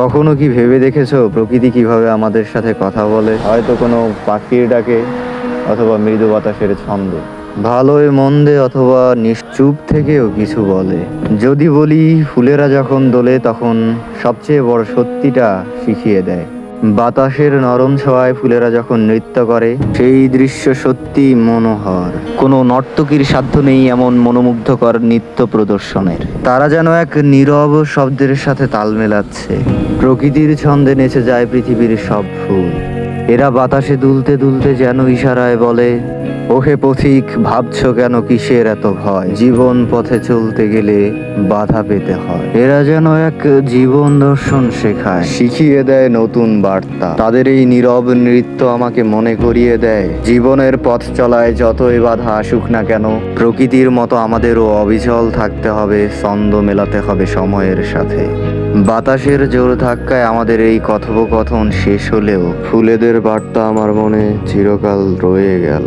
কখনো কি ভেবে দেখেছো প্রকৃতি কিভাবে আমাদের সাথে কথা বলে? হয়তো কোনো পাখির ডাকে, অথবা মৃদু বাতাসের ছন্দ, ভালোয় মন্দে, অথবা নিশ্চুপ থেকেও কিছু বলে। যদি বলি ফুলেরা যখন দোলে তখন সবচেয়ে বড় সত্যিটা শিখিয়ে দেয়। বাতাসের নরম ছোঁয়ায় ফুলেরা যখন নৃত্য করে সেই দৃশ্য সত্যি মনোহর। কোনো নর্তকীর সাধ্য নেই এমন মনোমুগ্ধকর নৃত্য প্রদর্শনের। তারা যেন এক নীরব শব্দের সাথে তাল মেলাচ্ছে। প্রকৃতির ছন্দে নেচে যায় পৃথিবীর সব ফুল। এরা বাতাসে দুলতে দুলতে যেন ইশারায় বলে, ওহে পথিক, ভাবছো কেন, কিসের এত ভয়? জীবন পথে চলতে গেলে বাধা পেতে হয়। এরা যেন এক জীবন দর্শন শেখায়, শিখিয়ে দেয় নতুন বার্তা। তাদের এই নীরব নৃত্য আমাকে মনে করিয়ে দেয়, জীবনের পথ চলায় যতই বাধা আসুক না কেন, প্রকৃতির মতো আমাদেরও অবিচল থাকতে হবে, ছন্দ মেলাতে হবে সময়ের সাথে। বাতাসের জোর ধাক্কায় আমাদের এই কথোপকথন শেষ হলেও ফুলেদের বার্তা আমার মনে চিরকাল রয়ে গেল।